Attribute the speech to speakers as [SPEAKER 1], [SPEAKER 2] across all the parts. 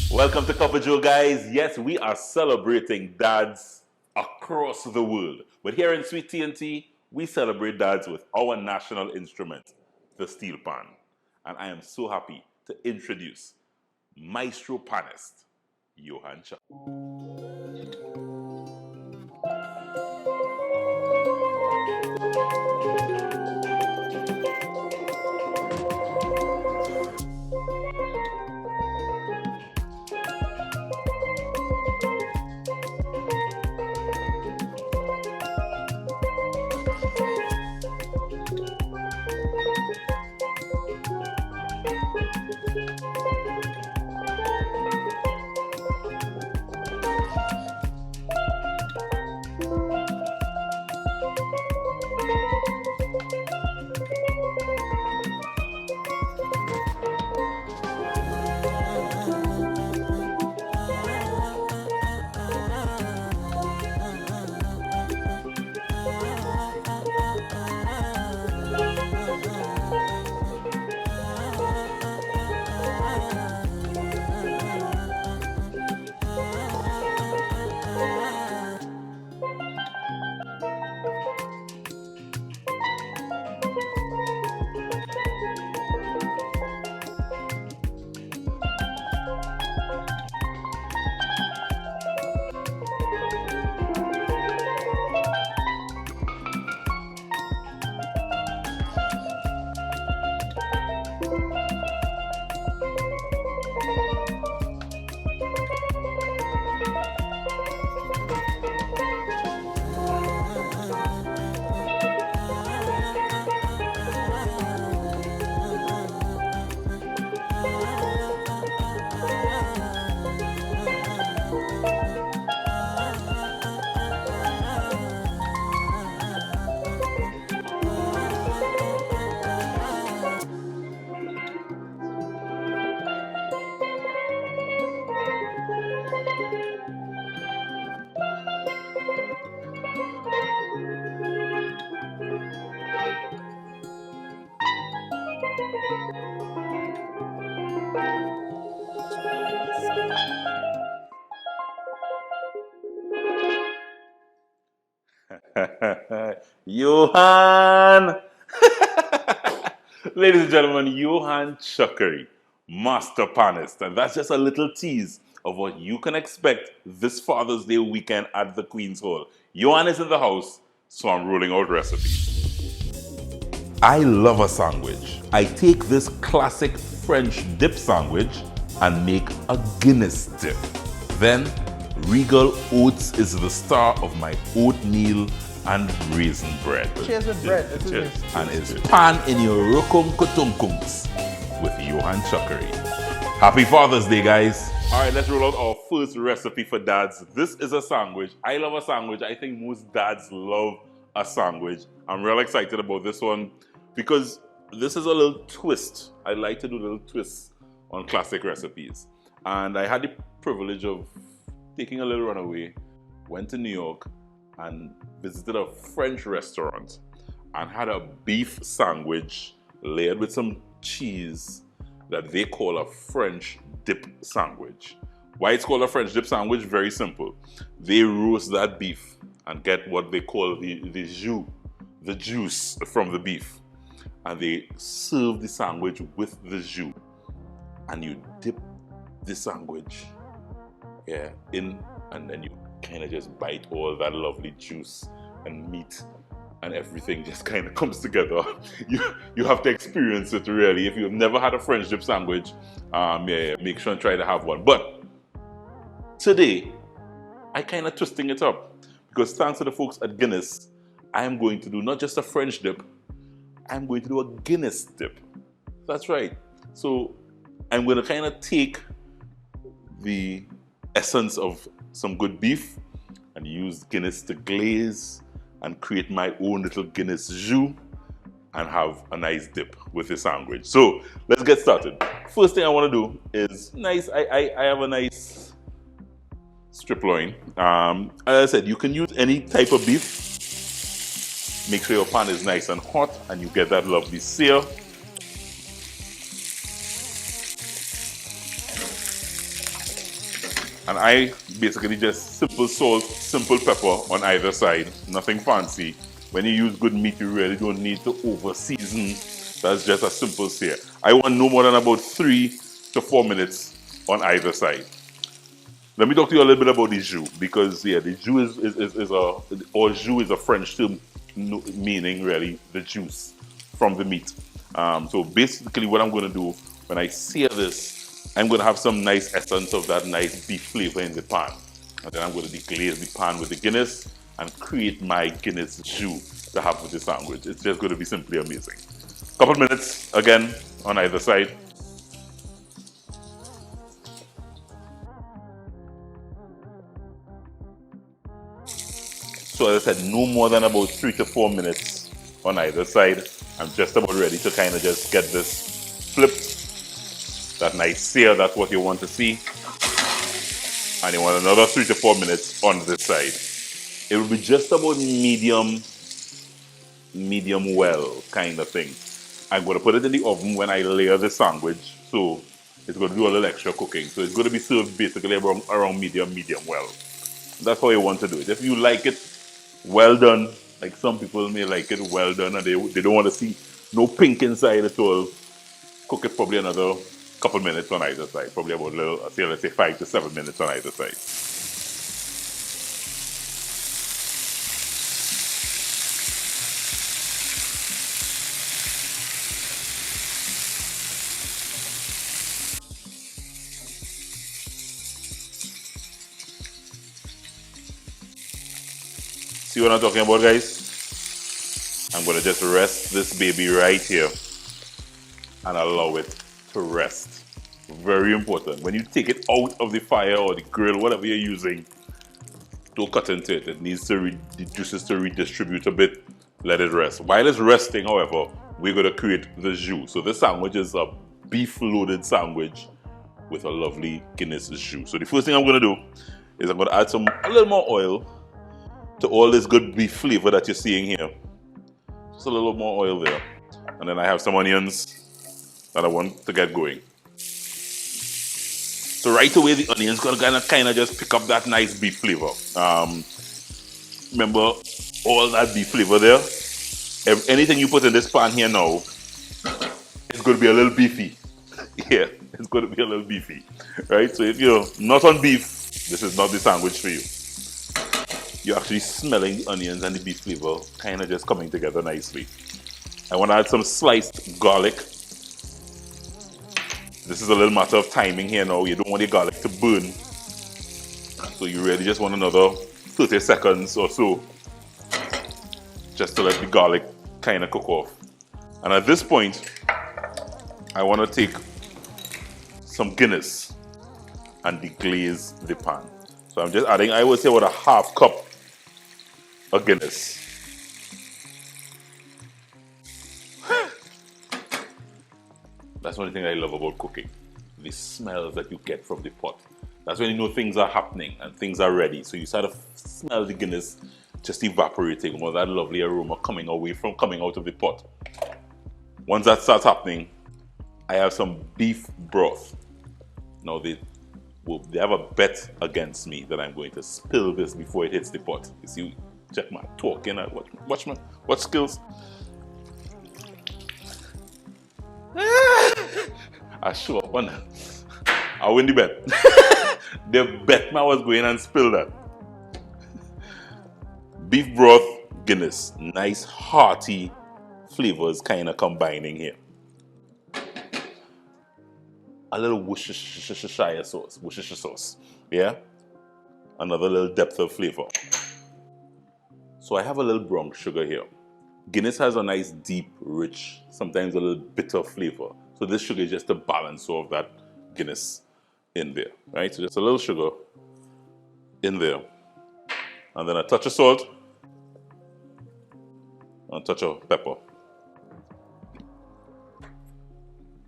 [SPEAKER 1] Welcome to Cup of Joe, guys. Yes, we are celebrating dads across the world. But here in Sweet T&T, we celebrate dads with our national instrument, the steel pan. And I am so happy to introduce Maestro Pannist, Johann Chuckaree. Johann! Ladies and gentlemen, Johann Chuckaree, Master Pannist. And that's just a little tease of what you can expect this Father's Day weekend at the Queen's Hall. Johann is in the house, so I'm rolling out recipes. I love a sandwich. I take this classic French dip sandwich and make a Guinness dip. Then, Regal Oats is the star of my oatmeal and raisin bread.
[SPEAKER 2] Cheers with bread.
[SPEAKER 1] Cheers. And it's pan in your rokum kutunkungs with Johann Chuckaree. Happy Father's Day, guys. All right, let's roll out our first recipe for dads. This is a sandwich. I love a sandwich. I think most dads love a sandwich. I'm real excited about this one because this is a little twist. I like to do little twists on classic recipes. And I had the privilege of taking a little runaway, went to New York and visited a French restaurant and had a beef sandwich layered with some cheese that they call a French dip sandwich. Why it's called a French dip sandwich? Very simple. They roast that beef and get what they call the jus, the juice from the beef. And they serve the sandwich with the jus. And you dip the sandwich in, and then you kind of just bite all that lovely juice and meat and everything just kind of comes together. You have to experience it really. If you've never had a French dip sandwich, make sure and try to have one. But today, I kind of twisting it up because thanks to the folks at Guinness, I am going to do not just a French dip, I'm going to do a Guinness dip. That's right. So I'm going to kind of take the essence of some good beef and use Guinness to glaze and create my own little Guinness jus and have a nice dip with the sandwich. So let's get started. First thing I want to do is I have a nice strip loin. As I said, you can use any type of beef. Make sure your pan is nice and hot and you get that lovely sear. And I basically just simple salt, simple pepper on either side, nothing fancy. When you use good meat, you really don't need to over season. That's just a simple sear. I want no more than about 3 to 4 minutes on either side. Let me talk to you a little bit about the jus, because yeah, the jus jus is a French term meaning really the juice from the meat. So basically what I'm going to do when I sear this, I'm going to have some nice essence of that nice beef flavor in the pan. And then I'm going to deglaze the pan with the Guinness and create my Guinness jus to have with the sandwich. It's just going to be simply amazing. Couple minutes again on either side. So as I said, no more than about 3 to 4 minutes on either side. I'm just about ready to kind of just get this flipped. That nice sear, that's what you want to see. And you want another 3 to 4 minutes on this side. It will be just about medium well kind of thing. I'm going to put it in the oven when I layer the sandwich. So it's going to do a little extra cooking. So it's going to be served basically around medium well. That's how you want to do it. If you like it well done, like some people may like it well done and they don't want to see no pink inside at all, cook it probably another couple minutes on either side. Probably about let's say 5 to 7 minutes on either side. See what I'm talking about, guys? I'm going to just rest this baby right here and allow it to rest. Very important. When you take it out of the fire or the grill, whatever you're using, don't cut into it. It needs the juices to redistribute a bit. Let it rest. While it's resting, however, we're going to create the jus. So this sandwich is a beef-loaded sandwich with a lovely Guinness jus. So the first thing I'm going to do is I'm going to add a little more oil to all this good beef flavor that you're seeing here. Just a little more oil there. And then I have some onions that I want to get going. So right away the onions gonna kind of just pick up that nice beef flavor. Remember all that beef flavor there? Anything you put in this pan here now, it's going to be a little beefy. Yeah, it's going to be a little beefy. Right? So if you're not on beef, this is not the sandwich for you. You're actually smelling the onions and the beef flavor kind of just coming together nicely. I want to add some sliced garlic. This is a little matter of timing here now. You don't want your garlic to burn. So you really just want another 30 seconds or so just to let the garlic kind of cook off. And at this point, I want to take some Guinness and deglaze the pan. So I'm just adding, I would say, about a half cup of Guinness. That's one thing I love about cooking. The smells that you get from the pot. That's when you know things are happening and things are ready. So you start to smell the Guinness just evaporating, or that lovely aroma coming out of the pot. Once that starts happening, I have some beef broth. Now they have a bet against me that I'm going to spill this before it hits the pot. You see, check my talking, watch skills. I show up on that. I win the bet. The bet man was going and spill that. Beef broth, Guinness. Nice hearty flavors kind of combining here. A little Worcestershire sauce. Yeah? Another little depth of flavor. So I have a little brown sugar here. Guinness has a nice deep, rich, sometimes a little bitter flavor. So this sugar is just to balance all of that Guinness in there, right? So just a little sugar in there. And then a touch of salt and a touch of pepper.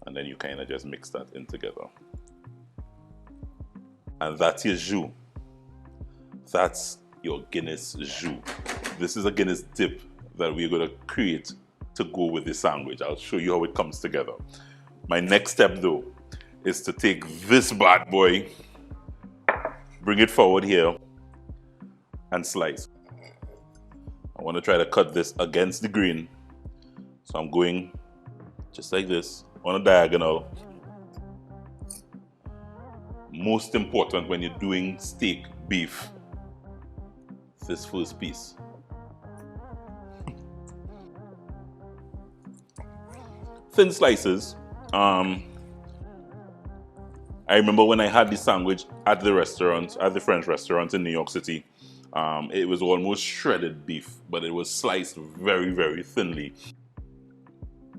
[SPEAKER 1] And then you kind of just mix that in together. And that's your jus. That's your Guinness jus. This is a Guinness dip that we're going to create to go with the sandwich. I'll show you how it comes together. My next step though is to take this bad boy bring it forward here and slice. I want to try to cut this against the grain. So I'm going just like this on a diagonal. Most important when you're doing steak, beef, this first piece. Thin slices. I remember when I had this sandwich at the restaurant, at the French restaurant in New York City. It was almost shredded beef, but it was sliced very, very thinly.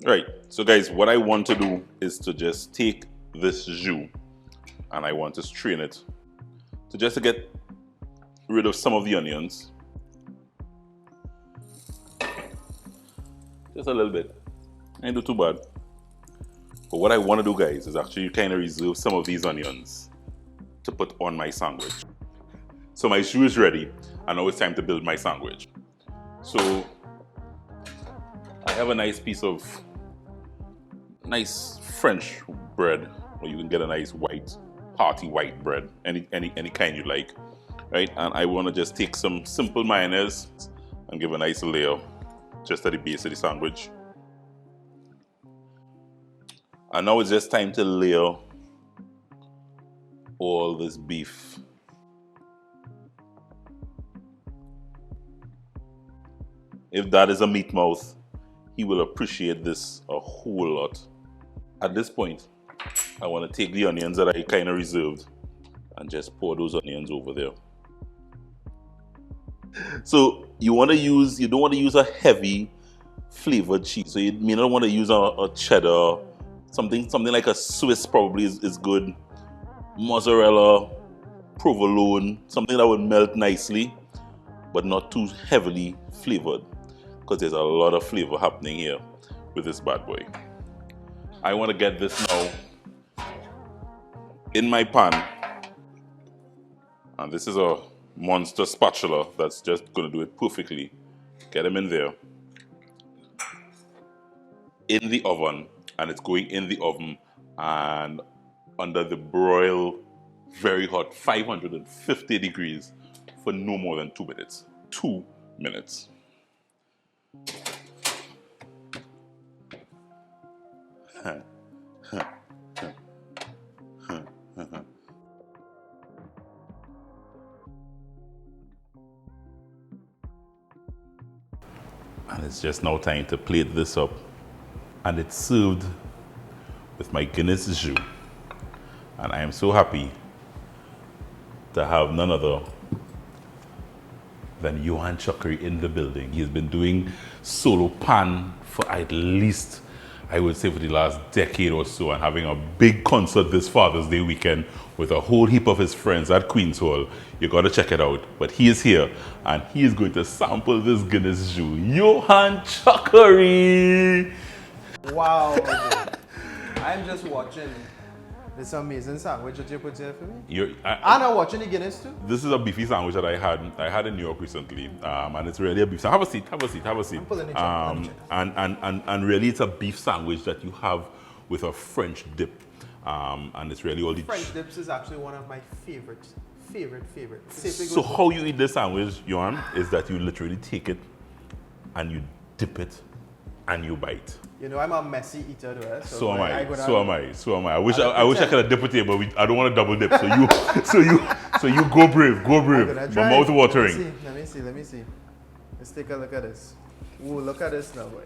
[SPEAKER 1] Right, so guys, what I want to do is to just take this jus and I want to strain it. So just to get rid of some of the onions. Just a little bit. Ain't do too bad. But what I want to do, guys, is actually kind of reserve some of these onions to put on my sandwich. So my jus is ready, and now it's time to build my sandwich. So I have a nice piece of nice French bread, or you can get a nice white, hearty white bread, any kind you like, right? And I want to just take some simple mayonnaise and give a nice layer just at the base of the sandwich. And now it's just time to layer all this beef. If Dad is a meat mouth, he will appreciate this a whole lot. At this point, I want to take the onions that I kind of reserved and just pour those onions over there. So you don't want to use a heavy flavored cheese. So you may not want to use a cheddar. Something like a Swiss probably is good. Mozzarella, provolone, something that would melt nicely, but not too heavily flavored, because there's a lot of flavor happening here with this bad boy. I want to get this now in my pan, and this is a monster spatula that's just going to do it perfectly. Get them in there, in the oven, and it's going in the oven and under the broil, very hot, 550 degrees for no more than 2 minutes. 2 minutes. And it's just now time to plate this up. And it's served with my Guinness jus. And I am so happy to have none other than Johann Chuckaree in the building. He's been doing solo pan for at least, I would say, for the last decade or so, and having a big concert this Father's Day weekend with a whole heap of his friends at Queen's Hall. You gotta check it out. But he is here, and he is going to sample this Guinness jus. Johann Chuckaree!
[SPEAKER 2] Wow. I'm just watching this amazing sandwich that you put here for me. And I'm watching the Guinness too.
[SPEAKER 1] This is a beefy sandwich that I had in New York recently, and it's really a beef sandwich. Have a seat. And really, it's a beef sandwich that you have with a French dip, and it's really all the
[SPEAKER 2] French dips is actually one of my favorite.
[SPEAKER 1] So how you eat this sandwich, Johann, is that you literally take it and you dip it and you bite.
[SPEAKER 2] You know, I'm a messy eater though.
[SPEAKER 1] So am I. I wish I could have dipped it here, but I don't want to double dip. So you go brave. My mouth watering.
[SPEAKER 2] Let me see. Let's take a look at this. Ooh, look at this now, boy.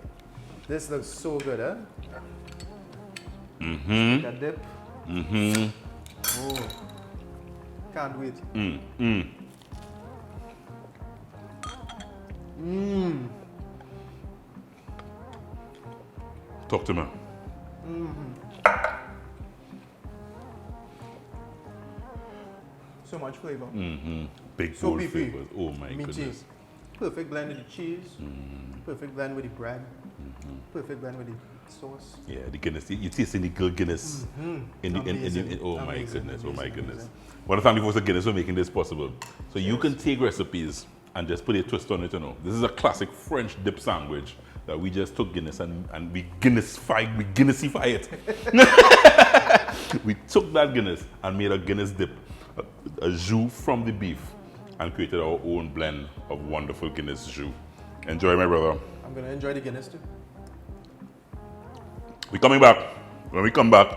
[SPEAKER 2] This looks so good, huh? Take a dip. Oh, can't wait.
[SPEAKER 1] Talk to me.
[SPEAKER 2] So much flavor.
[SPEAKER 1] Big
[SPEAKER 2] So
[SPEAKER 1] bold
[SPEAKER 2] beefy.
[SPEAKER 1] flavors. Oh my goodness.
[SPEAKER 2] Perfect blend with the cheese. Perfect blend with the bread. Perfect blend with the sauce.
[SPEAKER 1] Yeah, the Guinness. You tasting the good Guinness.
[SPEAKER 2] Amazing.
[SPEAKER 1] Oh my
[SPEAKER 2] Amazing,
[SPEAKER 1] goodness.
[SPEAKER 2] amazing.
[SPEAKER 1] One of the thank you for Guinness for making this possible. So you can take recipes and just put a twist on it, you know. This is a classic French dip sandwich that we just took Guinness and we Guinnessify it. We took that Guinness and made a Guinness dip. a jus from the beef and created our own blend of wonderful Guinness jus. Enjoy, my brother.
[SPEAKER 2] I'm going to enjoy the Guinness too.
[SPEAKER 1] We're coming back. When we come back,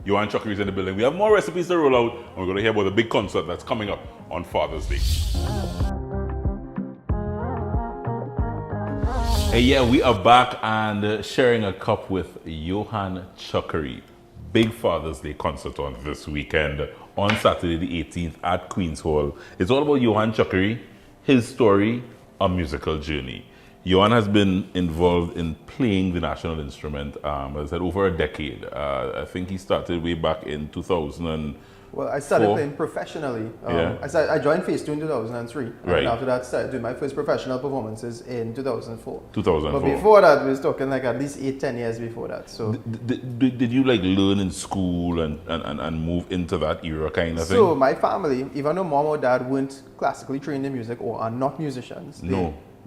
[SPEAKER 1] Johann Chuckaree is in the building. We have more recipes to roll out, and we're going to hear about the big concert that's coming up on Father's Day. Hey, yeah, we are back and sharing a cup with Johann Chuckaree. Big Father's Day concert on this weekend on Saturday the 18th at Queen's Hall. It's all about Johann Chuckaree, his story, a musical journey. Johann has been involved in playing the national instrument, as I said, over a decade. I think he started way back in 2000.
[SPEAKER 2] Well, I started playing professionally. I joined Phase 2 in 2003.
[SPEAKER 1] Right.
[SPEAKER 2] And after that, started doing my first professional performances in 2004.
[SPEAKER 1] 2004.
[SPEAKER 2] But before that, we was talking like at least 8-10 years before that. So
[SPEAKER 1] did you like learn in school and move into that era kind of thing?
[SPEAKER 2] So my family, even though mom or dad weren't classically trained in music or are not musicians,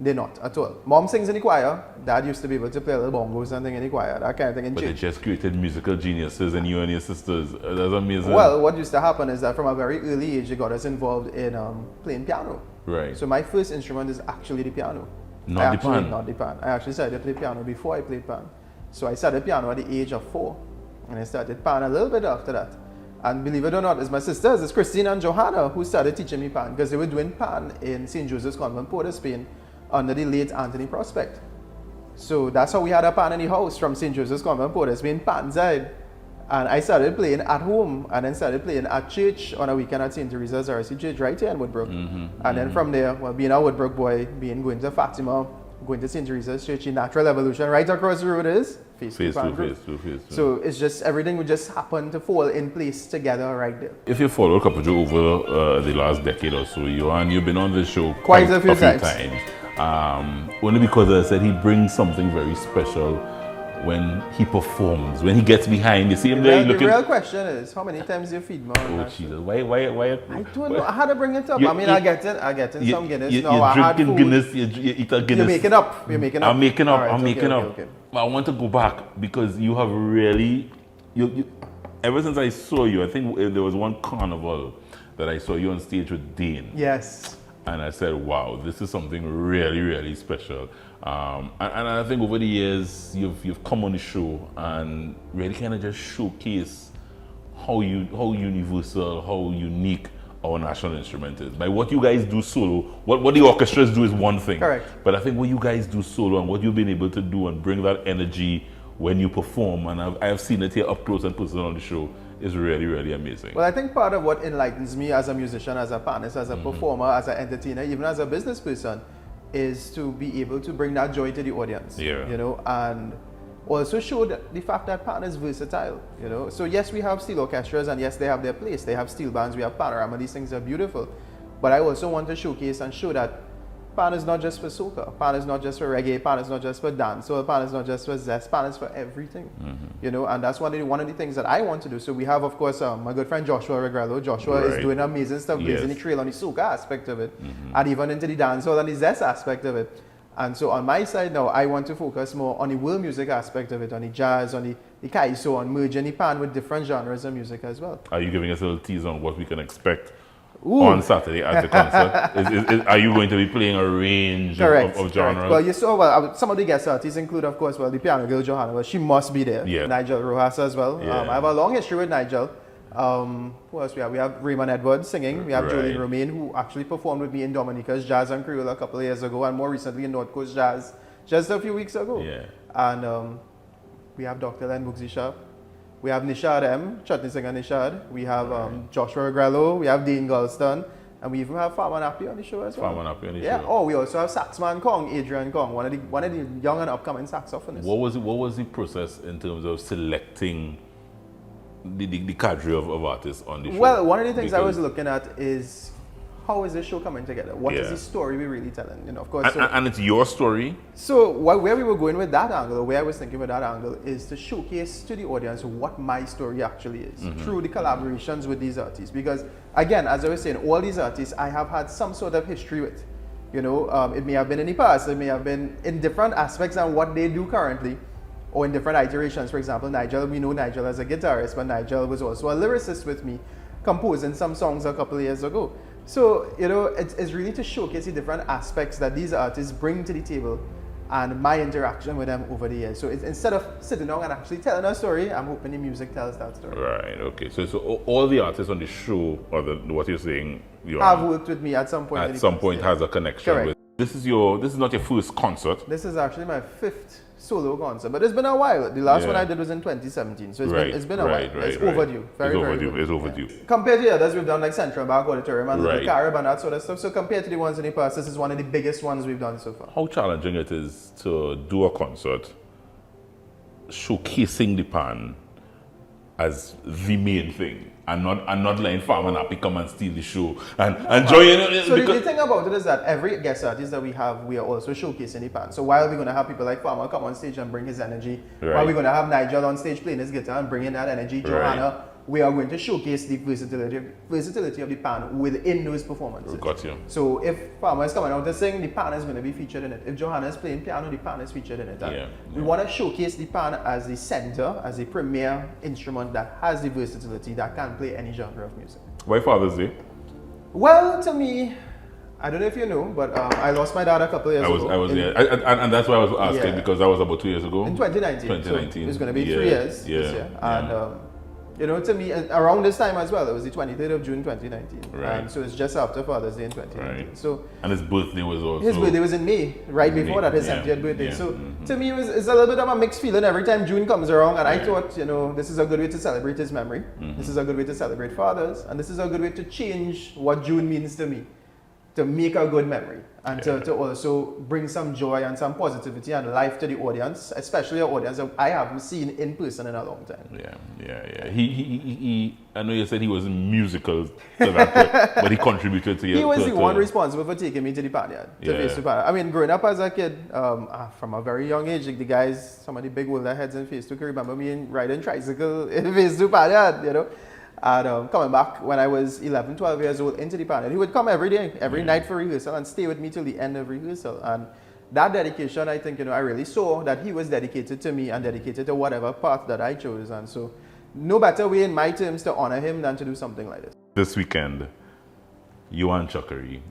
[SPEAKER 2] they're not at all. Mom sings in the choir. Dad used to be able to play a little bongos and thing in the choir, that kind of thing in
[SPEAKER 1] But
[SPEAKER 2] church.
[SPEAKER 1] they just created musical geniuses and you and your sisters. That's amazing.
[SPEAKER 2] Well, what used to happen is that from a very early age, they got us involved in playing piano.
[SPEAKER 1] Right.
[SPEAKER 2] So my first instrument is actually the piano.
[SPEAKER 1] Not the pan.
[SPEAKER 2] Not the pan. I actually started to play piano before I played pan. So I started piano at the age of 4. And I started pan a little bit after that. And believe it or not, it's my sisters, it's Christine and Johanna, who started teaching me pan, because they were doing pan in St. Joseph's Convent, Port of Spain, under the late Anthony Prospect. So that's how we had a pan in the house from St. Joseph's Convent, Port of Spain, pan side. And I started playing at home, and then started playing at church on a weekend at St. Teresa's RC Church right here in Woodbrook. And then from there, well, being a Woodbrook boy, going to Fatima, going to St. Teresa's Church, in Natural Evolution, right across the road is Phase 2. So it's just, everything would just happen to fall in place together right there.
[SPEAKER 1] If you follow Couple Joe over the last decade or so, Johann, you've been on this show
[SPEAKER 2] quite a few times.
[SPEAKER 1] Only because I said he brings something very special when he performs, when he gets behind. You see him there looking.
[SPEAKER 2] The real question is, how many times do you feed me?
[SPEAKER 1] Oh Jesus! Why?
[SPEAKER 2] I don't know. I had to bring it up. I get in some Guinness.
[SPEAKER 1] You're drinking Guinness. You eat a Guinness.
[SPEAKER 2] You're making up.
[SPEAKER 1] I'm making up.
[SPEAKER 2] Right,
[SPEAKER 1] I'm making up.
[SPEAKER 2] Okay.
[SPEAKER 1] But I want to go back because you have really, you. Ever since I saw you, I think there was one carnival that I saw you on stage with Dane.
[SPEAKER 2] Yes.
[SPEAKER 1] And I said, wow, this is something really, really special. And I think over the years, you've come on the show and really kind of just showcase how universal, how unique our national instrument is. By what you guys do solo, what the orchestras do is one thing.
[SPEAKER 2] Correct.
[SPEAKER 1] But I think what you guys do solo and what you've been able to do and bring that energy when you perform, and I have seen it here up close and personal on the show, is really, really amazing.
[SPEAKER 2] Well, I think part of what enlightens me as a musician, as a pannist, as a performer, as an entertainer, even as a business person, is to be able to bring that joy to the audience.
[SPEAKER 1] Yeah.
[SPEAKER 2] You know, and also show the fact that pan is versatile. You know, so yes, we have steel orchestras, and yes, they have their place. They have steel bands, we have panorama. These things are beautiful, but I also want to showcase and show that pan is not just for soca, pan is not just for reggae, pan is not just for dance, so pan is not just for zest, pan is for everything. You know, and that's one of the things that I want to do. So we have, of course, my good friend Joshua Regrello. Joshua is doing amazing stuff, blazing the trail on the soca aspect of it, and even into the dancehall and the zest aspect of it. And so on my side now, I want to focus more on the world music aspect of it, on the jazz, on the kaiso, on merging the pan with different genres of music as well.
[SPEAKER 1] Are you giving us a little tease on what we can expect on Saturday at the concert? Are you going to be playing a range of genres?
[SPEAKER 2] Correct. Well, you saw, some of the guest artists include, of course, the piano girl Johanna. Well, she must be there.
[SPEAKER 1] Yeah.
[SPEAKER 2] Nigel Rojas as well.
[SPEAKER 1] Yeah.
[SPEAKER 2] I have a long history with Nigel. Who else we have? We have Raymond Edwards singing. We have Jolene Romaine, who actually performed with me in Dominica's Jazz and Creole a couple of years ago, and more recently in North Coast Jazz just a few weeks ago.
[SPEAKER 1] Yeah.
[SPEAKER 2] And we have Dr. Len Bugsy. We have Nishad M, chutney singer Nishad. We have Joshua Regrello. We have Dean Galston. And we even have Farman Appy on the show as well.
[SPEAKER 1] Farman Appy on the show.
[SPEAKER 2] Yeah. Oh, we also have Saxman Kong, Adrian Kong, one of the young and upcoming saxophonists.
[SPEAKER 1] What was the process in terms of selecting the cadre of artists on the show?
[SPEAKER 2] Well, one of the things I was looking at is, how is this show coming together? What is the story we're really telling? You know, of course.
[SPEAKER 1] And it's your story.
[SPEAKER 2] So where we were going with that angle, or where I was thinking with that angle, is to showcase to the audience what my story actually is through the collaborations with these artists. Because again, as I was saying, all these artists I have had some sort of history with. You know, it may have been in the past, it may have been in different aspects and what they do currently, or in different iterations. For example, Nigel, we know Nigel as a guitarist, but Nigel was also a lyricist with me. composing some songs a couple of years ago. So, you know, it's really to showcase the different aspects that these artists bring to the table and my interaction with them over the years. So it's, instead of sitting down and actually telling a story, I'm hoping the music tells that story.
[SPEAKER 1] Right, okay. So all the artists on the show, or what you're saying, you
[SPEAKER 2] have worked with me at some point.
[SPEAKER 1] At some point has a connection.
[SPEAKER 2] Correct.
[SPEAKER 1] With. This is not your first concert.
[SPEAKER 2] This is actually my 5th solo concert, but it's been a while. The last one I did was in 2017, so it's been a while. It's overdue. Very overdue.
[SPEAKER 1] It's overdue.
[SPEAKER 2] Yeah. Compared to the others, we've done like Central Bank Auditorium and the Carib and that sort of stuff. So compared to the ones in the past, this is one of the biggest ones we've done so far.
[SPEAKER 1] How challenging it is to do a concert showcasing the pan as the main thing. And not letting Farm and Happy come and steal the show and join in.
[SPEAKER 2] So the thing about it is that every guest artist that we have, we are also showcasing the pan. So while we're going to have people like Farmer come on stage and bring his energy, while we're going to have Nigel on stage playing his guitar and bringing that energy, Johanna, we are going to showcase the versatility of the pan within those performances.
[SPEAKER 1] Got you.
[SPEAKER 2] So if Farmer is coming out to sing, the pan is going to be featured in it. If Johanna is playing piano, the pan is featured in it. We want to showcase the pan as the center, as the premier instrument that has the versatility that can play any genre of music.
[SPEAKER 1] Why Father's Day?
[SPEAKER 2] Well, to me, I don't know if you know, but I lost my dad a couple of years ago.
[SPEAKER 1] I was and that's why I was asking, because that was about 2 years ago.
[SPEAKER 2] In 2019.
[SPEAKER 1] 2019.
[SPEAKER 2] So it's going to be 3 years this year. And you know, to me, around this time as well, it was the 23rd of June 2019.
[SPEAKER 1] Right.
[SPEAKER 2] So it's just after Father's Day in 2019.
[SPEAKER 1] Right.
[SPEAKER 2] So
[SPEAKER 1] and his birthday was also...
[SPEAKER 2] His birthday was in May, right before that, his 70th birthday. So to me, it's a little bit of a mixed feeling every time June comes around. And I thought, you know, this is a good way to celebrate his memory. This is a good way to celebrate fathers. And this is a good way to change what June means to me. To make a good memory and to also bring some joy and some positivity and life to the audience, especially an audience that I haven't seen in person in a long time.
[SPEAKER 1] Yeah. He I know you said he wasn't musical to that point, but he contributed to you.
[SPEAKER 2] He was the one responsible for taking me to the panyard, to Face to Panyard. I mean, growing up as a kid, from a very young age, like the guys, some of the big older heads in Face to can remember me riding tricycle in Face to Panyard, you know. And coming back when I was 11, 12 years old into the panel, he would come every day, every night for rehearsal and stay with me till the end of rehearsal. And that dedication, I think, you know, I really saw that he was dedicated to me and dedicated to whatever path that I chose. And so no better way in my terms to honor him than to do something like this.
[SPEAKER 1] This weekend, Johann Chuckaree,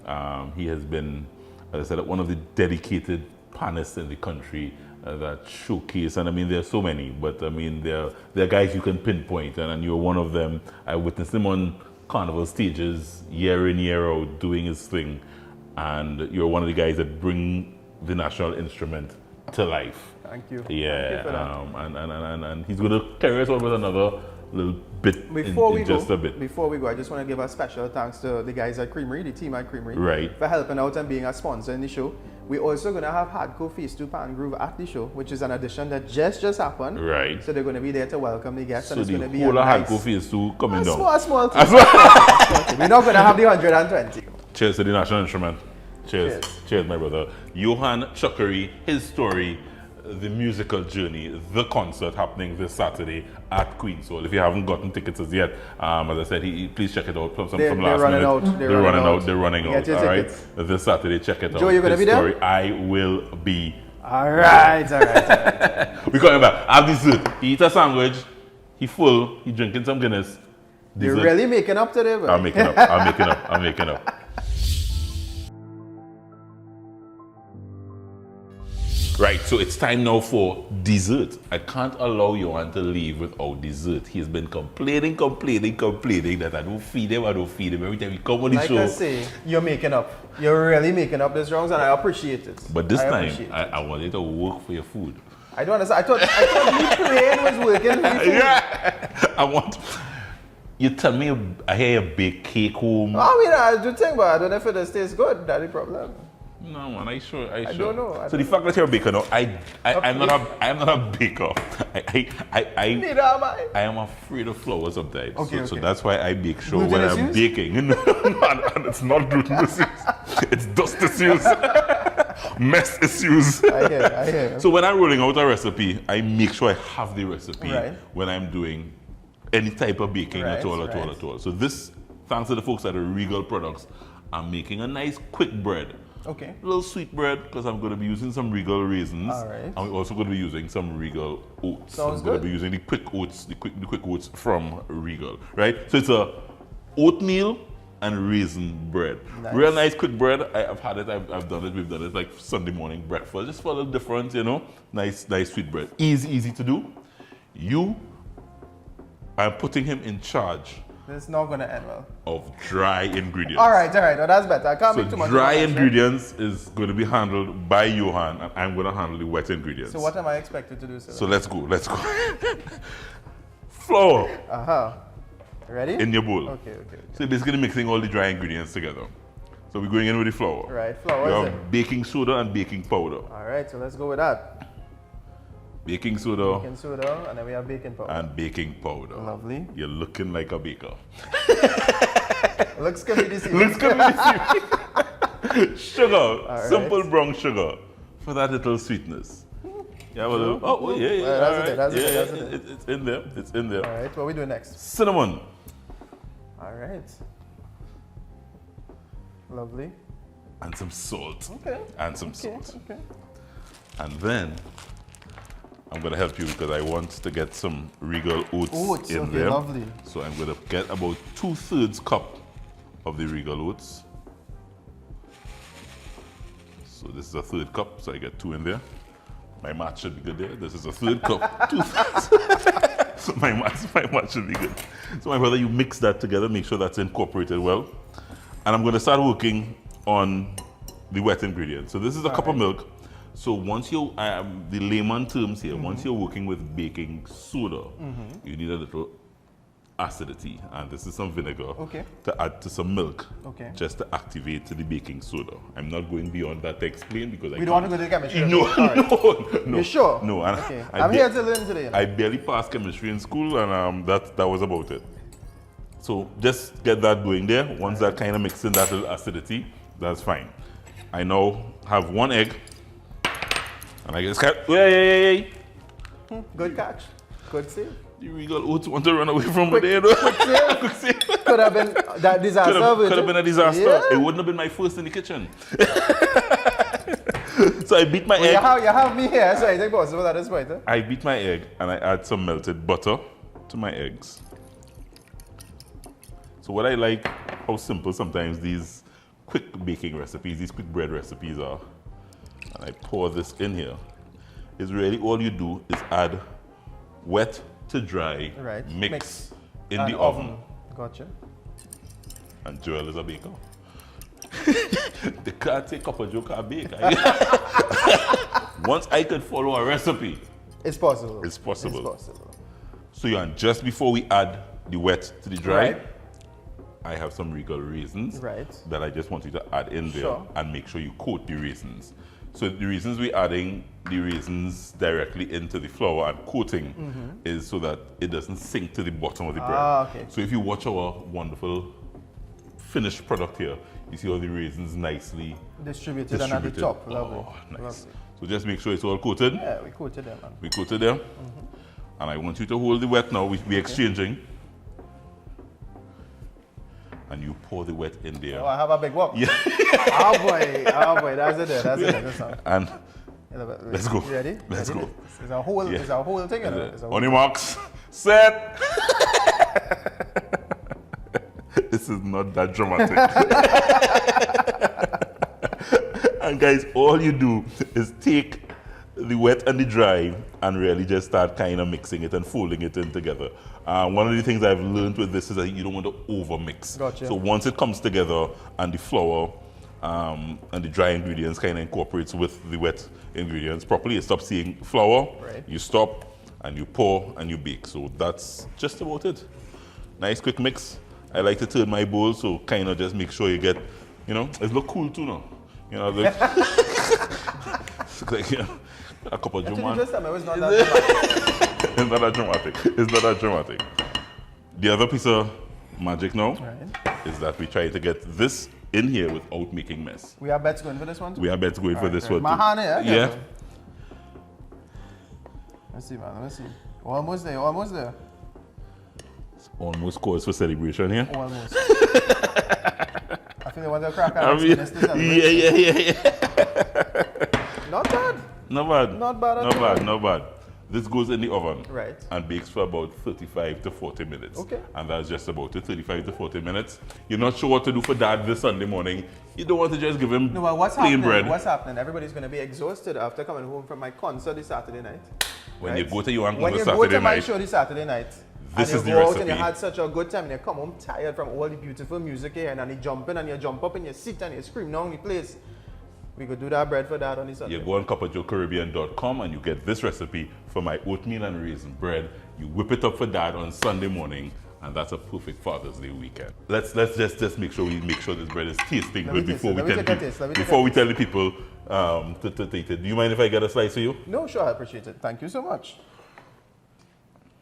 [SPEAKER 1] he has been, as I said, one of the dedicated pannists in the country that showcase, and I mean, there are so many, but I mean, there are guys you can pinpoint, and you're one of them. I witnessed him on carnival stages year in, year out, doing his thing, and you're one of the guys that bring the national instrument to life.
[SPEAKER 2] Thank you.
[SPEAKER 1] Yeah,
[SPEAKER 2] Thank you for that.
[SPEAKER 1] And he's going to carry us on with another little bit
[SPEAKER 2] Before we go, I just want to give a special thanks to the guys at Creamery, the team at Creamery, for helping out and being a sponsor in the show. We're also going to have Hardcore Face to Pan Groove at the show, which is an addition that just happened.
[SPEAKER 1] Right.
[SPEAKER 2] So they're going to be there to welcome the guests.
[SPEAKER 1] So
[SPEAKER 2] and it's going to be
[SPEAKER 1] whole
[SPEAKER 2] a nice,
[SPEAKER 1] Hardcore Face to coming down.
[SPEAKER 2] A small team. We're not going to have the 120.
[SPEAKER 1] Cheers to the national instrument. Cheers. Cheers, my brother. Johann Chuckaree, his story, the musical journey, the concert happening this Saturday at Queen's Hall. If you haven't gotten tickets as yet, as I said, please check it out from
[SPEAKER 2] they're
[SPEAKER 1] last
[SPEAKER 2] running
[SPEAKER 1] minute.
[SPEAKER 2] out.
[SPEAKER 1] They're running out. All right. This Saturday, check it out.
[SPEAKER 2] Joe, you're going to be there?
[SPEAKER 1] I will be.
[SPEAKER 2] All right.
[SPEAKER 1] We're coming back. Have dessert. He eat a sandwich. He full. He drinking some Guinness.
[SPEAKER 2] You're really making up today, bro.
[SPEAKER 1] I'm making up. Right, so it's time now for dessert. I can't allow Johann to leave without dessert. He's been complaining that I don't feed him. Every time he come on the show.
[SPEAKER 2] Like I say, you're making up. You're really making up these wrongs, and I appreciate it.
[SPEAKER 1] But this time, I want you to work for your food.
[SPEAKER 2] I don't understand. I thought me playing was working for your food.
[SPEAKER 1] Yeah, I want... You tell me, I hear you bake cake home.
[SPEAKER 2] I mean, I do think, but I don't know if it tastes good. That's the problem.
[SPEAKER 1] No, man, I sure.
[SPEAKER 2] don't know.
[SPEAKER 1] So the fact that you're a baker now, I'm not a baker.
[SPEAKER 2] Neither am I.
[SPEAKER 1] I am afraid of flour sometimes.
[SPEAKER 2] Okay.
[SPEAKER 1] So that's why I make sure
[SPEAKER 2] Gluten
[SPEAKER 1] when
[SPEAKER 2] is
[SPEAKER 1] I'm
[SPEAKER 2] used?
[SPEAKER 1] baking. And it's not gluten issues. It's dust issues. Mess issues.
[SPEAKER 2] I hear.
[SPEAKER 1] So when I'm rolling out a recipe, I make sure I have the recipe when I'm doing any type of baking at all. So this, thanks to the folks at the Regal Products, I'm making a nice quick bread.
[SPEAKER 2] Okay.
[SPEAKER 1] A little sweet bread, because I'm going to be using some Regal raisins.
[SPEAKER 2] All right.
[SPEAKER 1] And we're also going to be using some Regal oats.
[SPEAKER 2] Sounds
[SPEAKER 1] I'm going to be using the quick oats, the quick oats from Regal, right? So it's a oatmeal and raisin bread.
[SPEAKER 2] Nice.
[SPEAKER 1] Real nice quick bread. I've had it, I've done it, we've done it like Sunday morning breakfast, just for a little different, you know. Nice sweet bread. Easy to do. I'm putting him in charge
[SPEAKER 2] This is not going to end well.
[SPEAKER 1] of dry ingredients.
[SPEAKER 2] All right. Well, that's better. I can't
[SPEAKER 1] So
[SPEAKER 2] make too much.
[SPEAKER 1] dry
[SPEAKER 2] of a mess, right?
[SPEAKER 1] ingredients is going to be handled by Johann, and I'm going to handle the wet ingredients.
[SPEAKER 2] So what am I expected to do, sir?
[SPEAKER 1] So let's go. Flour
[SPEAKER 2] Ready?
[SPEAKER 1] in your bowl.
[SPEAKER 2] Okay.
[SPEAKER 1] So you're basically mixing all the dry ingredients together. So we're going in with the flour.
[SPEAKER 2] Right, flour,
[SPEAKER 1] You
[SPEAKER 2] is
[SPEAKER 1] have
[SPEAKER 2] it?
[SPEAKER 1] baking soda and baking powder.
[SPEAKER 2] All right, so let's go with that.
[SPEAKER 1] Baking soda
[SPEAKER 2] Baking soda, and then we have baking powder.
[SPEAKER 1] and baking powder.
[SPEAKER 2] Lovely.
[SPEAKER 1] You're looking like a baker.
[SPEAKER 2] Looks good this evening.
[SPEAKER 1] Looks good. Sugar,
[SPEAKER 2] right.
[SPEAKER 1] simple brown sugar for that little sweetness. Yeah, well, yeah.
[SPEAKER 2] That's it.
[SPEAKER 1] It's in there. It's in there.
[SPEAKER 2] All right, what are we doing next?
[SPEAKER 1] Cinnamon.
[SPEAKER 2] All right. Lovely.
[SPEAKER 1] And some salt.
[SPEAKER 2] Okay.
[SPEAKER 1] And some salt.
[SPEAKER 2] Okay.
[SPEAKER 1] And then I'm going to help you because I want to get some Regal oats in
[SPEAKER 2] okay,
[SPEAKER 1] there.
[SPEAKER 2] lovely.
[SPEAKER 1] So I'm going to get about 2/3 cup of the Regal oats. So this is a 1/3 cup, so I get 2 in there. My math should be good there. This is a 1/3 cup, 2/3. So my math should be good. So my brother, you mix that together, make sure that's incorporated well. And I'm going to start working on the wet ingredients. So this is a cup of milk. So once you, the layman terms here, once you're working with baking soda, you need a little acidity, and this is some vinegar to add to some milk, just to activate the baking soda. I'm not going beyond that to explain because
[SPEAKER 2] we don't want to go to the chemistry.
[SPEAKER 1] No.
[SPEAKER 2] You sure?
[SPEAKER 1] No. And
[SPEAKER 2] Okay. I'm here to learn today.
[SPEAKER 1] I barely passed chemistry in school, and that was about it. So just get that going there. Once that kind of mixes in that little acidity, that's fine. I now have 1 egg, and I just
[SPEAKER 2] Good catch. Good save.
[SPEAKER 1] You Regal oats want to run away from me there, though.
[SPEAKER 2] Quick save. Could have been that disaster.
[SPEAKER 1] Could have been a disaster.
[SPEAKER 2] Yeah.
[SPEAKER 1] It wouldn't have been my first in the kitchen. So I beat my egg.
[SPEAKER 2] You have me here, so anything possible at this point. Huh?
[SPEAKER 1] I beat my egg and I add some melted butter to my eggs. So what I like, how simple sometimes these quick baking recipes, these quick bread recipes are. And I pour this in here. Is really all you do is add wet to dry, mix in the oven.
[SPEAKER 2] Gotcha.
[SPEAKER 1] And Joel is a baker. The can't take up a joke and bake. Once I could follow a recipe,
[SPEAKER 2] it's possible.
[SPEAKER 1] It's possible.
[SPEAKER 2] It's possible.
[SPEAKER 1] So just before we add the wet to the dry,
[SPEAKER 2] Right.
[SPEAKER 1] I have some Regal raisins that I just want you to add in there and make sure you coat the raisins. So the reasons we're adding the raisins directly into the flour and coating is so that it doesn't sink to the bottom of the bread.
[SPEAKER 2] Okay.
[SPEAKER 1] So if you watch our wonderful finished product here, you see all the raisins nicely
[SPEAKER 2] distributed. And at the top. Lovely.
[SPEAKER 1] Oh, nice.
[SPEAKER 2] Lovely.
[SPEAKER 1] So just make sure it's all coated.
[SPEAKER 2] Yeah, we coated them, man.
[SPEAKER 1] We coated them. And I want you to hold the wet now. We're exchanging. And you pour the wet in there.
[SPEAKER 2] Oh, I have a big wok.
[SPEAKER 1] Yeah.
[SPEAKER 2] Oh boy, that's it. That's it.
[SPEAKER 1] And let's go.
[SPEAKER 2] You ready?
[SPEAKER 1] Let's go.
[SPEAKER 2] It's a whole thing.
[SPEAKER 1] On your marks, set. This is not that dramatic. And guys, all you do is take the wet and the dry and really just start kind of mixing it and folding it in together. One of the things I've learned with this is that you don't want to over mix.
[SPEAKER 2] Gotcha.
[SPEAKER 1] So once it comes together and the flour and the dry ingredients kind of incorporates with the wet ingredients properly, you stop seeing flour, you stop and you pour and you bake. So that's just about it. Nice quick mix. I like to turn my bowl, so kind of just make sure you get, it look cool too now. Like, like, a cup of Johann.
[SPEAKER 2] Just tell me it's not that dramatic.
[SPEAKER 1] It's not that dramatic. It's not that dramatic. The other piece of magic now is that we try to get this in here without making mess.
[SPEAKER 2] We have bets going for this one too?
[SPEAKER 1] We have bets going for this one
[SPEAKER 2] My
[SPEAKER 1] too.
[SPEAKER 2] hand here?
[SPEAKER 1] Yeah.
[SPEAKER 2] Let's see, man. Let's see. Almost there. Almost there.
[SPEAKER 1] It's almost cause for celebration here.
[SPEAKER 2] Almost. I feel they want to crack out.
[SPEAKER 1] Yeah. Not bad.
[SPEAKER 2] Not bad at all.
[SPEAKER 1] Not bad. This goes in the oven
[SPEAKER 2] Right.
[SPEAKER 1] and bakes for about 35 to 40 minutes.
[SPEAKER 2] Okay.
[SPEAKER 1] And that's just about it, 35 to 40 minutes. You're not sure what to do for Dad this Sunday morning. You don't want to just give him
[SPEAKER 2] No, well, what's
[SPEAKER 1] plain
[SPEAKER 2] happening?
[SPEAKER 1] bread.
[SPEAKER 2] What's happening? Everybody's going to be exhausted after coming home from my concert this Saturday night.
[SPEAKER 1] When
[SPEAKER 2] right?
[SPEAKER 1] you go to your
[SPEAKER 2] When
[SPEAKER 1] on
[SPEAKER 2] you go
[SPEAKER 1] Saturday
[SPEAKER 2] to my
[SPEAKER 1] night,
[SPEAKER 2] show this Saturday night,
[SPEAKER 1] this
[SPEAKER 2] and
[SPEAKER 1] is
[SPEAKER 2] you
[SPEAKER 1] the
[SPEAKER 2] go out
[SPEAKER 1] recipe.
[SPEAKER 2] and you had such a good time and you come home tired from all the beautiful music here and you jump in and you jump up in your seat and you scream down the place. We could do that bread for Dad on the Sunday.
[SPEAKER 1] You go on copperjoecaribbean.com and you get this recipe for my oatmeal and raisin bread. You whip it up for Dad on Sunday morning, and that's a perfect Father's Day weekend. Let's just make sure this bread is tasting good before we tell the people to taste it. Do you mind if I get a slice for you?
[SPEAKER 2] No, sure, I appreciate it. Thank you so much.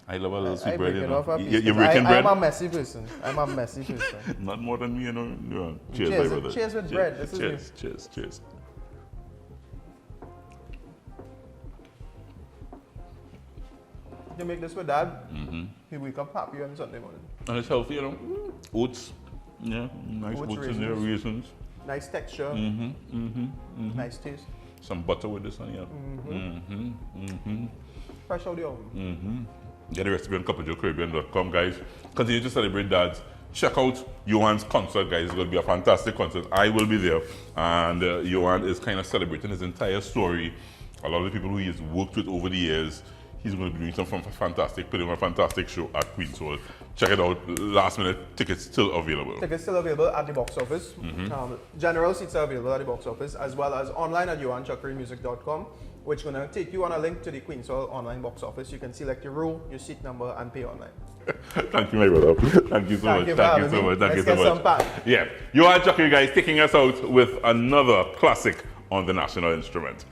[SPEAKER 1] I love a little sweet
[SPEAKER 2] I
[SPEAKER 1] bread.
[SPEAKER 2] break
[SPEAKER 1] You
[SPEAKER 2] it
[SPEAKER 1] know.
[SPEAKER 2] off a piece,
[SPEAKER 1] You're
[SPEAKER 2] 'cause
[SPEAKER 1] breaking bread?
[SPEAKER 2] I'm a messy person. I'm a messy person.
[SPEAKER 1] Not more than me, you know. Yeah. Cheers,
[SPEAKER 2] Cheers,
[SPEAKER 1] my brother.
[SPEAKER 2] cheers with bread. This is
[SPEAKER 1] Cheers, cheers, cheers.
[SPEAKER 2] You make this for Dad, he wake up happy on Sunday morning.
[SPEAKER 1] And it's healthy, you know. Oats. Yeah, nice
[SPEAKER 2] Oats,
[SPEAKER 1] oats in there, raisins.
[SPEAKER 2] Nice texture, nice taste.
[SPEAKER 1] Some butter with this one, yeah.
[SPEAKER 2] Fresh out the oven.
[SPEAKER 1] Get the recipe on copperjoecaribbean.com, guys. Continue to celebrate Dads. Check out Johann's concert, guys. It's going to be a fantastic concert. I will be there. And Johann is kind of celebrating his entire story. A lot of the people who he's worked with over the years. He's going to be doing something fantastic, putting on a fantastic show at Queen's Hall. Check it out. Last minute tickets still available.
[SPEAKER 2] Tickets still available at the box office. General seats are available at the box office, as well as online at johannchuckareemusic.com, which is going to take you on a link to the Queen's Hall online box office. You can select your row, your seat number, and pay online.
[SPEAKER 1] Thank you, my brother. Thank you so much. Thank you so much. Thank you so much.
[SPEAKER 2] Some
[SPEAKER 1] Yeah. Johann Chuckaree, guys, taking us out with another classic on the national instrument.